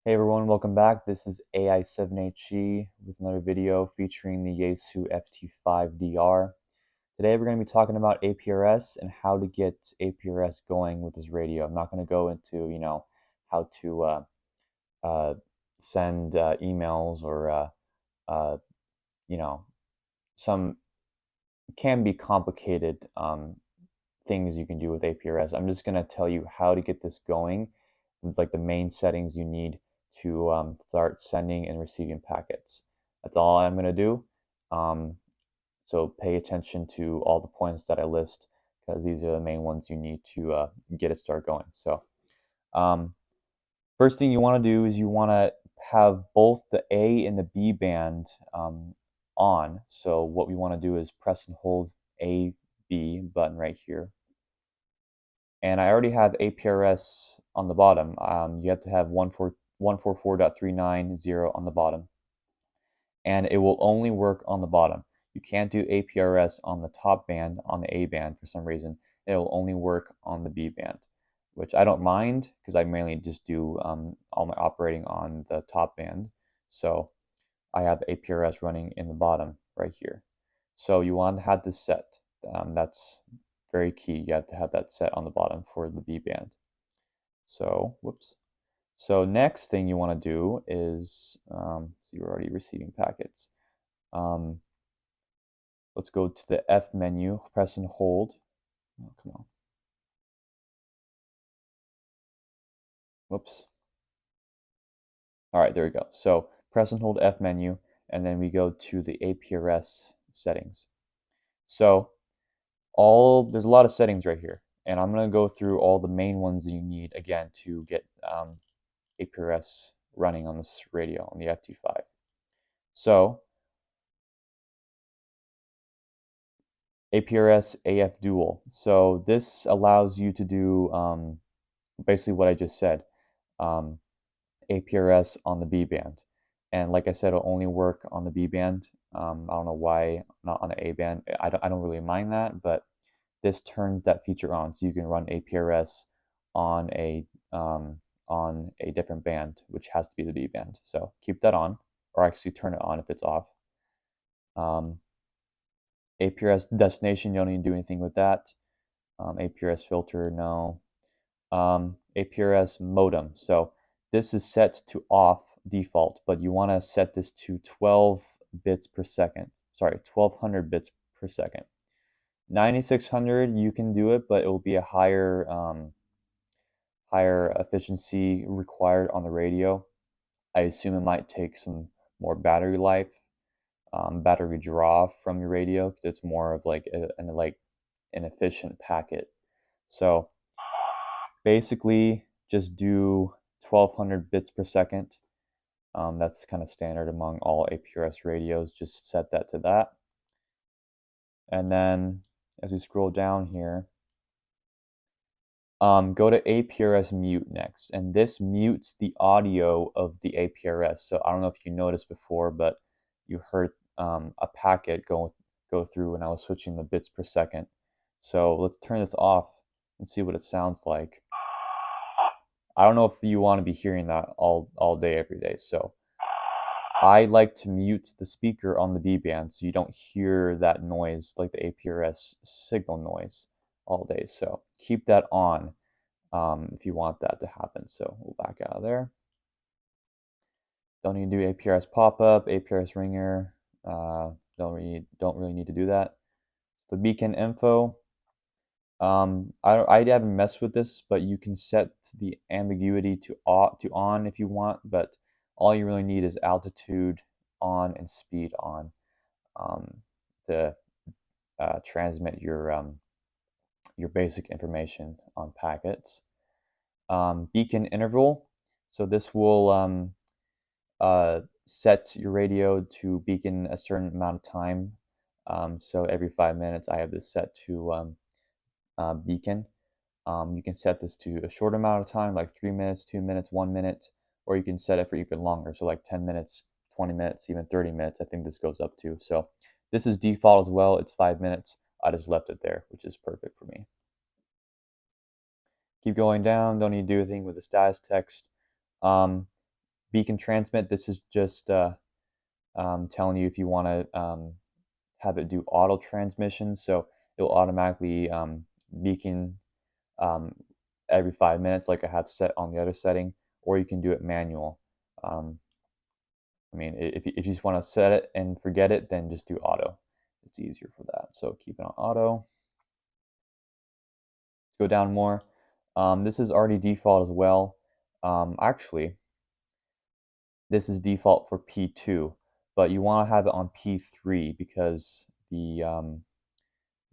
Hey everyone, welcome back. This is AI7HE with another video featuring the Yaesu FT-5DR. Today we're going to be talking about APRS and how to get APRS going with this radio. I'm not going to go into, how to send emails or, uh, you know, some can be complicated things you can do with APRS. I'm just going to tell you how to get this going, like the main settings you need to start sending and receiving packets. That's all I'm going to do. Um, so pay attention to all the points that I list because these are the main ones you need to get it start going. So um, first thing you want to do is you want to have both the A and the B band on. So what we want to do is press and hold A, B button right here. And I already have APRS on the bottom. You have to have 144.390 on the bottom. And it will only work on the bottom. You can't do APRS on the top band, on the A band for some reason. It will only work on the B band, which I don't mind because I mainly just do all my operating on the top band. So I have APRS running in the bottom right here. So you want to have this set. That's very key. You have to have that set on the bottom for the B band. So, whoops. So next thing you want to do is, so you're already receiving packets. Let's go to the F menu, press and hold. Oh, come on. Whoops. All right, there we go. So press and hold F menu, and then we go to the APRS settings. So there's a lot of settings right here, and I'm going to go through all the main ones that you need again to get APRS running on this radio on the FT5. So APRS AF dual. So this allows you to do basically what I just said, APRS on the B band. And like I said, it'll only work on the B band. I don't know why not on the A band. I don't really mind that, but this turns that feature on, so you can run APRS on a different band, which has to be the B band. So keep that on, or actually turn it on if it's off. APRS destination, you don't need to do anything with that. APRS filter, no. APRS modem. So this is set to off default, but you want to set this to 12 bits per second. Sorry, 1200 bits per second. 9600, you can do it, but it will be a higher higher efficiency required on the radio. I assume it might take some more battery life, battery draw from your radio, because it's more of like an efficient packet. So basically, just do 1200 bits per second. That's kind of standard among all APRS radios. Just set that to that. And then as we scroll down here, go to APRS mute next. And this mutes the audio of the APRS. So I don't know if you noticed before, but you heard a packet go through when I was switching the bits per second. So let's turn this off and see what it sounds like. I don't know if you want to be hearing that all day, every day. So I like to mute the speaker on the B band so you don't hear that noise, like the APRS signal noise, all day. So keep that on if you want that to happen. So we'll back out of there. Don't need to do APRS pop-up, APRS ringer. Don't really need to do that. The beacon info. I haven't messed with this, but you can set the ambiguity to on if you want, but all you really need is altitude on and speed on to transmit your basic information on packets. Beacon interval. So this will set your radio to beacon a certain amount of time. So every 5 minutes, I have this set to beacon. You can set this to a short amount of time, like 3 minutes, 2 minutes, 1 minute, or you can set it for even longer, so like 10 minutes, 20 minutes, even 30 minutes. I think this goes up to. So this is default as well. It's 5 minutes. I just left it there, which is perfect for me. Keep going down. Don't need to do anything with the status text. beacon transmit, this is just telling you if you want to have it do auto transmission, so it'll automatically beacon um, every 5 minutes like I have set on the other setting, or you can do it manual. I mean, if you just want to set it and forget it, then just do auto. It's easier for that. So keep it on auto. Let's go down more. This is already default as well. Actually, this is default for P2, but you want to have it on P3 because the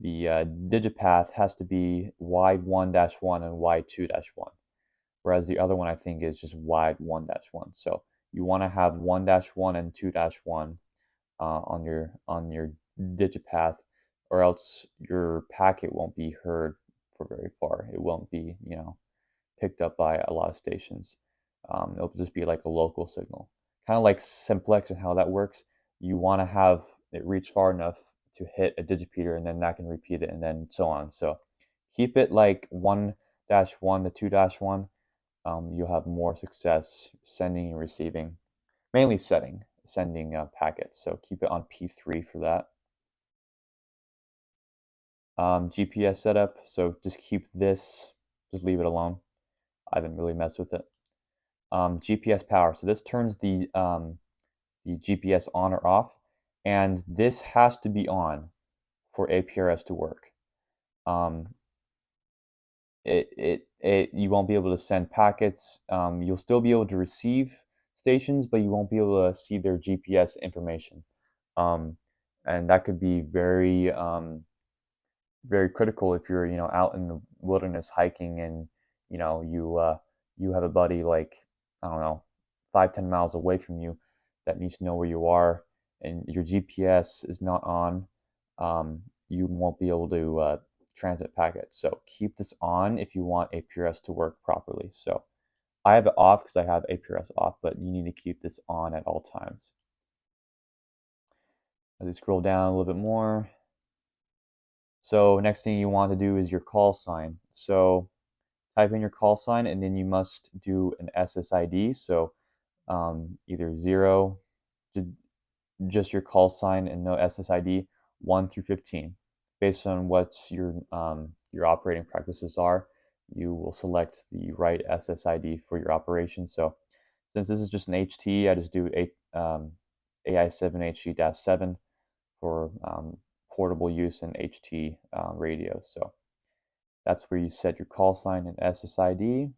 digipath has to be wide 1-1 and wide 2-1, whereas the other one I think is just wide 1-1. So you want to have 1-1 and 2-1 on your digipath, or else your packet won't be heard for very far. It won't be, picked up by a lot of stations. It'll just be like a local signal, kind of like simplex and how that works. You want to have it reach far enough to hit a digipeater, and then that can repeat it, and then so on. So keep it like 1-1 to 2-1. You'll have more success sending and receiving, mainly sending packets. So keep it on P3 for that. GPS setup, so just keep this, just leave it alone. I haven't really messed with it. GPS power, so this turns the GPS on or off, and this has to be on for APRS to work. You won't be able to send packets. You'll still be able to receive stations, but you won't be able to see their GPS information. And that could be very very critical if you're out in the wilderness hiking, and you have a buddy like, I don't know, 5-10 miles away from you that needs to know where you are, and your GPS is not on. You won't be able to transmit packets. So keep this on if you want APRS to work properly. So I have it off because I have APRS off, but you need to keep this on at all times. As we scroll down a little bit more, so next thing you want to do is your call sign. So type in your call sign, and then you must do an SSID. So either 0, just your call sign and no SSID, 1 through 15. Based on what your operating practices are, you will select the right SSID for your operation. So since this is just an HT, I just do AI7HT-7 for portable use in HT radios. So that's where you set your call sign and SSID.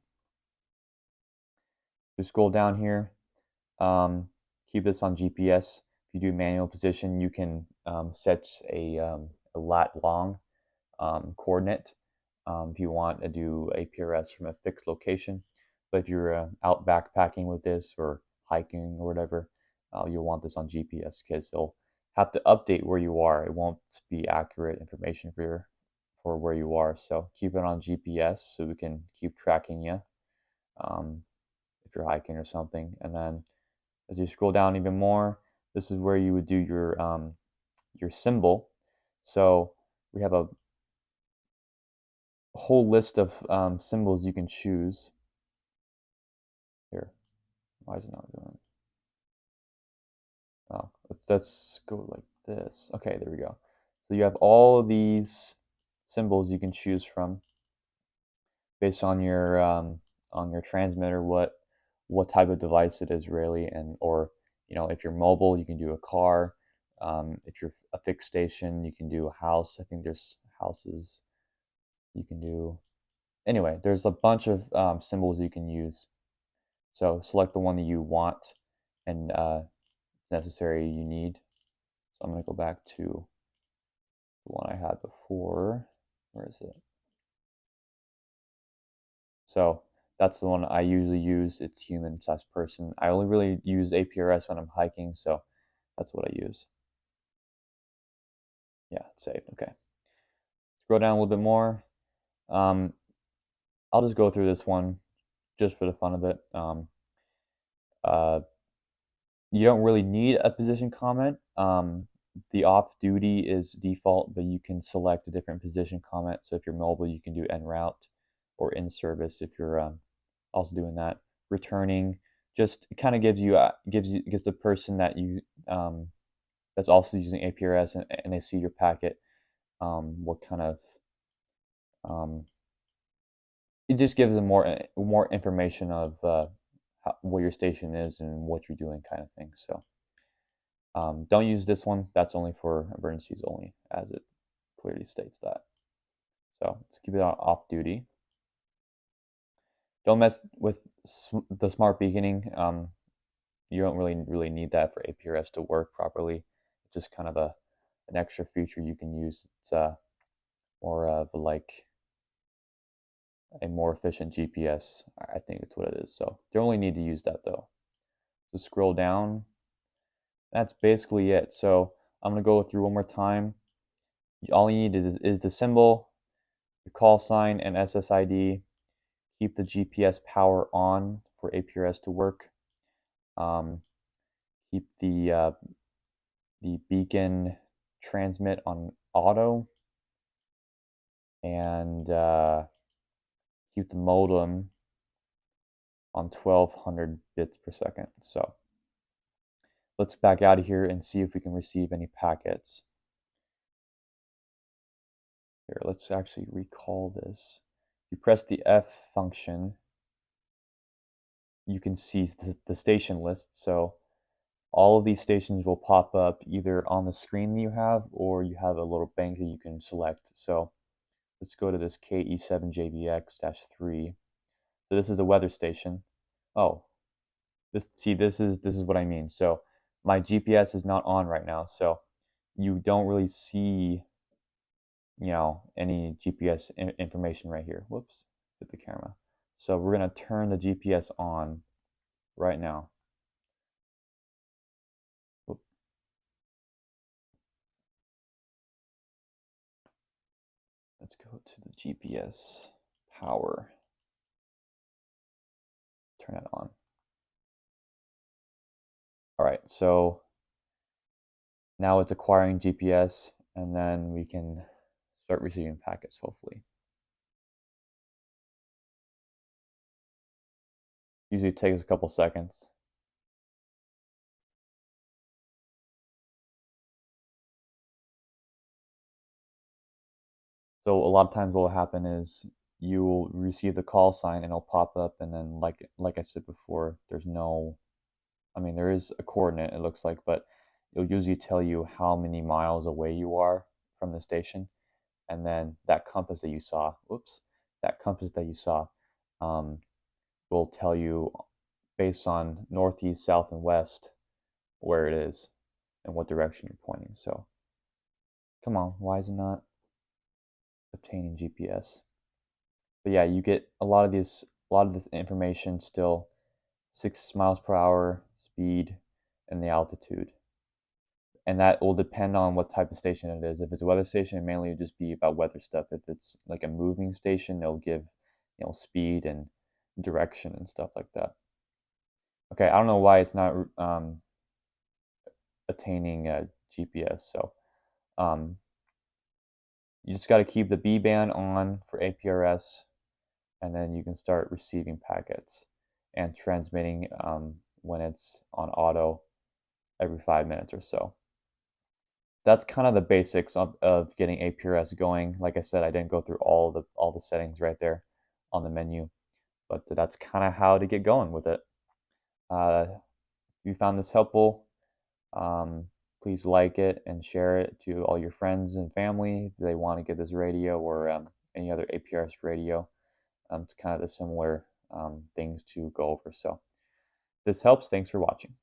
You scroll down here, keep this on GPS. If you do manual position, you can set a lat long coordinate if you want to do APRS from a fixed location. But if you're out backpacking with this or hiking or whatever, you'll want this on GPS because it'll have to update where you are. It won't be accurate information for where you are. So keep it on GPS so we can keep tracking you if you're hiking or something. And then as you scroll down even more, this is where you would do your symbol. So we have a whole list of symbols you can choose. Here, why is it not doing it? Oh, let's go like this. Okay, there we go. So you have all of these symbols you can choose from based on your transmitter, what type of device it is really, and or if you're mobile, you can do a car. If you're a fixed station, you can do a house. I think there's houses you can do. Anyway, there's a bunch of symbols you can use. So select the one that you want and necessary you need. So I'm going to go back to the one I had before. Where is it? So that's the one I usually use. It's human/person. I only really use APRS when I'm hiking, so that's what I use. Yeah, saved. Okay. Scroll down a little bit more. I'll just go through this one just for the fun of it. Uh, you don't really need a position comment. The off duty is default, but you can select a different position comment. So if you're mobile, you can do en route or in service if you're also doing that. Returning, just it kind of gives the person that that's also using APRS and they see your packet, what kind of it just gives them more information of where your station is and what you're doing, kind of thing. So don't use this one. That's only for emergencies only, as it clearly states that. So let's keep it on off duty. Don't mess with the smart beaconing. You don't really need that for APRS to work properly. It's just kind of an extra feature you can use. It's more of like a more efficient GPS. I think it's what it is. So you only need to use that though. So scroll down. That's basically it. So I'm gonna go through one more time. All you need is the symbol, the call sign, and SSID. Keep the GPS power on for APRS to work. Keep the beacon transmit on auto, and keep the modem on 1200 bits per second. So let's back out of here and see if we can receive any packets. Here, let's actually recall this. You press the F function, you can see the station list. So all of these stations will pop up either on the screen that you have, or you have a little bank that you can select. So let's go to this KE7JBX-3. So this is the weather station. Oh, this is what I mean. So my GPS is not on right now, so you don't really see, any GPS information right here. Whoops, hit the camera. So we're gonna turn the GPS on right now. Whoop. Let's go to the GPS power. Turn it on. All right, so now it's acquiring GPS, and then we can start receiving packets, hopefully. Usually it takes a couple seconds. So a lot of times what will happen is you will receive the call sign and it'll pop up, and then like I said before, there's no, I mean, there is a coordinate, it looks like, but it'll usually tell you how many miles away you are from the station. And then that compass that you saw, um, will tell you based on northeast, south, and west where it is and what direction you're pointing. So come on, why is it not obtaining GPS? But yeah, you get a lot of this information still, 6 miles per hour speed and the altitude. And that will depend on what type of station it is. If it's a weather station, it mainly would just be about weather stuff. If it's like a moving station, they'll give, speed and direction and stuff like that. Okay, I don't know why it's not attaining GPS. So you just got to keep the B band on for APRS, and then you can start receiving packets and transmitting when it's on auto every 5 minutes or so. That's kind of the basics of getting APRS going. Like I said, I didn't go through all the settings right there on the menu, but that's kind of how to get going with it. If you found this helpful, please like it and share it to all your friends and family if they want to get this radio or any other APRS radio. It's kind of the similar things to go over. So this helps. Thanks for watching.